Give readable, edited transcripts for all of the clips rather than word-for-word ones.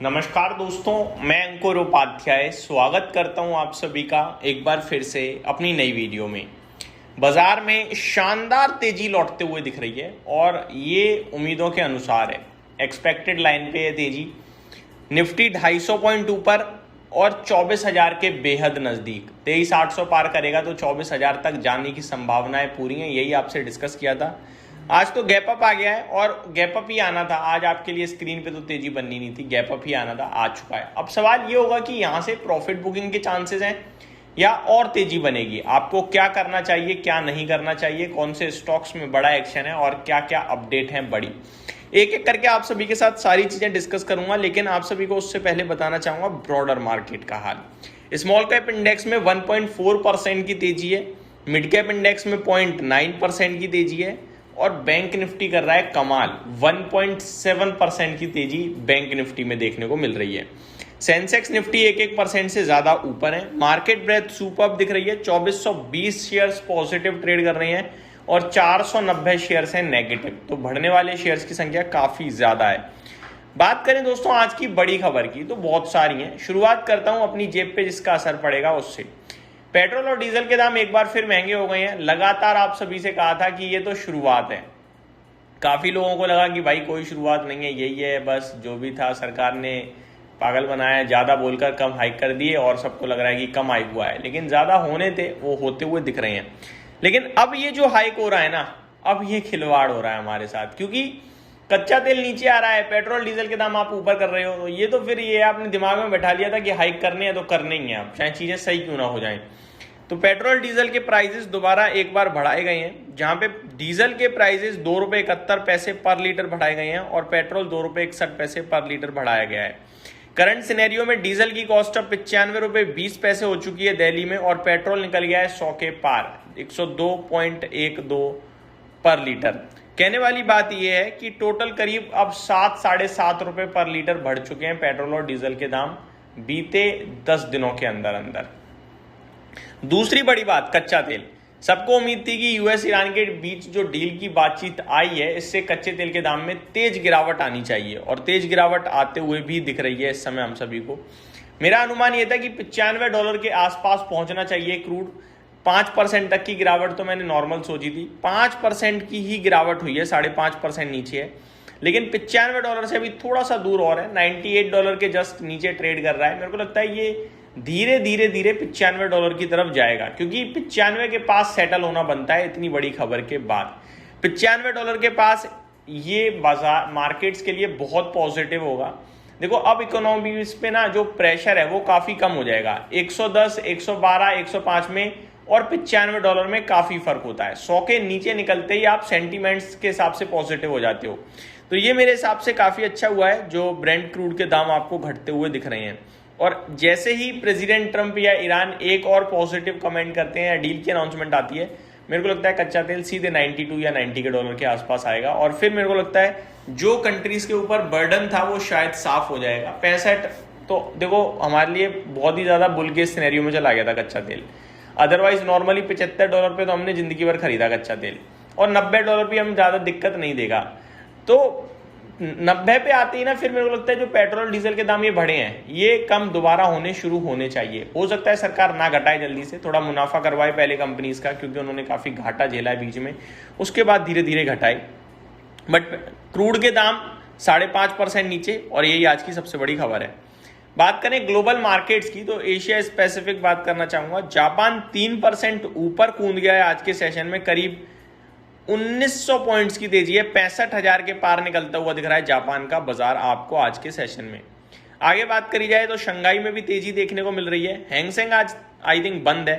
नमस्कार दोस्तों, मैं अंकुर उपाध्याय स्वागत करता हूं आप सभी का एक बार फिर से अपनी नई वीडियो में। बाजार में शानदार तेजी लौटते हुए दिख रही है और ये उम्मीदों के अनुसार है। एक्सपेक्टेड लाइन पे है तेजी। निफ्टी 250 पॉइंट ऊपर और 24,000 के बेहद नज़दीक 23,800 पार करेगा तो 24,000 तक जाने की संभावनाएं पूरी हैं। यही आपसे डिस्कस किया था। आज तो गैप अप आ गया है और गैप अप ही आना था। आज आपके लिए स्क्रीन पे तो तेजी बननी नहीं थी, गैप अप ही आना था, आ चुका है। अब सवाल ये होगा कि यहाँ से प्रॉफिट बुकिंग के चांसेस हैं या और तेजी बनेगी। आपको क्या करना चाहिए, क्या नहीं करना चाहिए, कौन से स्टॉक्स में बड़ा एक्शन है और क्या क्या अपडेट है बड़ी, एक एक करके आप सभी के साथ सारी चीजें डिस्कस करूंगा। लेकिन आप सभी को उससे पहले बताना चाहूंगा ब्रॉडर मार्केट का हाल। स्मॉल कैप इंडेक्स में 1.4% की तेजी है, मिड कैप इंडेक्स में 0.9% की तेजी है और बैंक निफ्टी कर रहा है कमाल। 1.7% की तेजी बैंक निफ्टी में देखने को मिल रही है। सेंसेक्स निफ्टी 1% से ज्यादा ऊपर है। मार्केट ब्रेथ सुपर्ब दिख रही है। 2420 शेयर्स पॉजिटिव ट्रेड कर रहे हैं और 490 शेयर्स हैं नेगेटिव। तो बढ़ने वाले शेयर्स की संख्या काफी ज्यादा है। बात करें दोस्तों आज की बड़ी खबर की तो बहुत सारी हैं। शुरुआत करता हूं अपनी जेब पे जिसका असर पड़ेगा उससे। पेट्रोल और डीजल के दाम एक बार फिर महंगे हो गए हैं। लगातार आप सभी से कहा था कि ये तो शुरुआत है। काफी लोगों को लगा कि भाई कोई शुरुआत नहीं है, यही है बस, जो भी था सरकार ने पागल बनाया, ज्यादा बोलकर कम हाइक कर दिए और सबको लग रहा है कि कम हाइक हुआ है, लेकिन ज्यादा होने थे वो होते हुए दिख रहे हैं। लेकिन अब ये जो हाइक हो रहा है ना, अब ये खिलवाड़ हो रहा है हमारे साथ, क्योंकि कच्चा तेल नीचे आ रहा है, पेट्रोल डीजल के दाम आप ऊपर कर रहे हो। तो ये तो फिर ये आपने दिमाग में बैठा लिया था कि हाइक करने हैं तो करने ही है, अब चाहे चीजें सही क्यों ना हो जाएं। तो पेट्रोल डीजल के प्राइसेस दोबारा एक बार बढ़ाए गए हैं, जहां पे डीजल के प्राइसेस ₹2.71 पर लीटर बढ़ाए गए हैं और पेट्रोल ₹2.61 पर लीटर बढ़ाया गया है। करंट सिनेरियो में डीजल की कॉस्ट अब ₹95.20 हो चुकी है दिल्ली में और पेट्रोल निकल गया है 100 के पार, 102.12 पर लीटर। कहने वाली बात यह है कि टोटल करीब अब 7 साढ़े 7 रुपए पर लीटर बढ़ चुके हैं पेट्रोल और डीजल के दाम बीते 10 दिनों के अंदर अंदर। दूसरी बड़ी बात, कच्चा तेल। सबको उम्मीद थी कि यूएस ईरान के बीच जो डील की बातचीत आई है, इससे कच्चे तेल के दाम में तेज गिरावट आनी चाहिए और तेज गिरावट आते हुए भी दिख रही है इस समय हम सभी को। मेरा अनुमान यह था कि $95 के आसपास पहुंचना चाहिए क्रूड। 5% तक की गिरावट तो मैंने नॉर्मल सोची थी, 5% की ही गिरावट हुई है, 5.5% नीचे है। लेकिन $95 से अभी थोड़ा सा दूर और है, $98 के जस्ट नीचे ट्रेड कर रहा है। मेरे को लगता है ये धीरे धीरे धीरे $95 की तरफ जाएगा, क्योंकि 95 के पास सेटल होना बनता है इतनी बड़ी खबर के बाद। $95 के पास ये बाजार मार्केट्स के लिए बहुत पॉजिटिव होगा। देखो अब इकोनॉमीज पे ना जो प्रेशर है वो काफी कम हो जाएगा। 110, 112, 105 में और $95 में काफी फर्क होता है। 100 के नीचे निकलते ही आप सेंटीमेंट्स के हिसाब से पॉजिटिव हो जाते हो। तो ये मेरे हिसाब से काफी अच्छा हुआ है जो ब्रेंट क्रूड के दाम आपको घटते हुए दिख रहे हैं। और जैसे ही प्रेसिडेंट ट्रंप या ईरान एक और पॉजिटिव कमेंट करते हैं या डील की अनाउंसमेंट आती है, मेरे को लगता है कच्चा तेल सीधे 92 या 90 के डॉलर के आसपास आएगा। और फिर मेरे को लगता है जो कंट्रीज के ऊपर बर्डन था वो शायद साफ हो जाएगा। 65 तो देखो हमारे लिए बहुत ही ज्यादा बुल के सिनेरियो में चला गया था कच्चा तेल। अदरवाइज नॉर्मली $75 पे तो हमने जिंदगी भर खरीदा कच्चा तेल और $90 भी हम ज्यादा दिक्कत नहीं देगा। तो 90 पे आते ही ना फिर मेरे को लगता है जो पेट्रोल डीजल के दाम ये बढ़े हैं ये कम दोबारा होने शुरू होने चाहिए। हो सकता है सरकार ना घटाए, जल्दी से थोड़ा मुनाफा करवाए पहले कंपनीज का, क्योंकि उन्होंने काफी घाटा झेला है बीच में, उसके बाद धीरे धीरे घटाए। बट क्रूड के दाम 5.5% नीचे और यही आज की सबसे बड़ी खबर है। बात करें ग्लोबल मार्केट्स की तो एशिया स्पेसिफिक बात करना चाहूंगा। जापान 3% ऊपर कूद गया है आज के सेशन में, करीब 1900 पॉइंट्स की तेजी है, 65,000 के पार निकलता हुआ दिख रहा है जापान का बाजार आपको आज के सेशन में। आगे बात करी जाए तो शंघाई में भी तेजी देखने को मिल रही है। हैंगसेंग आज आई थिंक बंद है,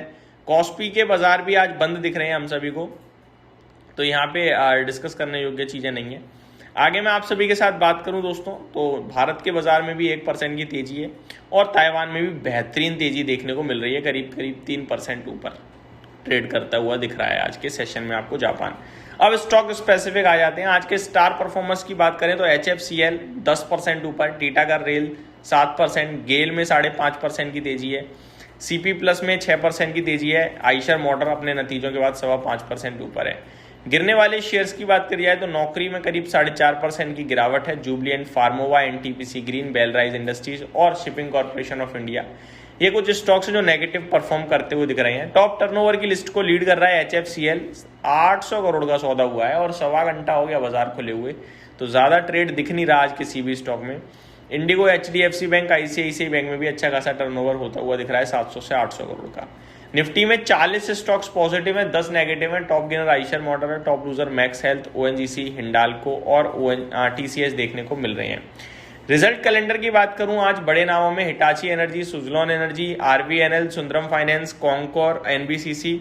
कॉस्पी के बाजार भी आज बंद दिख रहे हैं हम सभी को, तो यहाँ पे डिस्कस करने योग्य चीजें नहीं है। आगे मैं आप सभी के साथ बात करूं दोस्तों तो भारत के बाजार में भी 1% की तेजी है और ताइवान में भी बेहतरीन तेजी देखने को मिल रही है, करीब करीब 3% ऊपर ट्रेड करता हुआ दिख रहा है आज के सेशन में आपको जापान। अब स्टॉक स्पेसिफिक आ जाते हैं। आज के स्टार परफॉर्मर्स की बात करें तो HFCL 10% ऊपर, टीटागढ़ रेल 7%, गेल में 5.5% की तेजी है, CP प्लस में 6% की तेजी है, आइशर मोटर अपने नतीजों के बाद 5.25% ऊपर है। गिरने वाले शेयर्स की बात करी जाए तो नौकरी में करीब 4.5% की गिरावट है। Jubilant Pharmova, NTPC green, Belrise industries और शिपिंग कॉर्पोरेशन ऑफ इंडिया, ये कुछ स्टॉक्स जो नेगेटिव परफॉर्म करते हुए दिख रहे हैं। टॉप टर्नओवर की लिस्ट को लीड कर रहा है HFCL, 800 करोड़ का सौदा हुआ है और 1.25 घंटा हो गया बाजार खुले हुए, तो ज्यादा ट्रेड दिख नहीं रहा आज किसी भी स्टॉक में। Indigo, HDFC bank, ICICI bank में भी अच्छा खासा टर्नओवर होता हुआ दिख रहा है 700 से 800 करोड़ का। निफ्टी में 40 स्टॉक्स पॉजिटिव है, 10 नेगेटिव है। टॉप गेनर आइशर मोटर है, top loser max health, ONGC, Hindalco और TCS देखने को मिल रहे हैं। रिजल्ट कैलेंडर की बात करूं, आज बड़े नामों में Hitachi energy, Suzlon energy, RVNL, Sundaram finance, conquer, NBCC,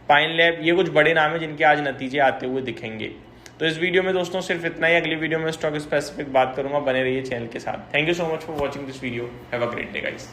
pine lab, ये कुछ बड़े नाम है जिनके आज नतीजे आते हुए दिखेंगे। तो इस वीडियो में दोस्तों सिर्फ इतना ही। अगली वीडियो में स्टॉक स्पेसिफिक बात करूंगा, बने रहिए चैनल के साथ। Thank you so much for watching this video. Have a great day guys.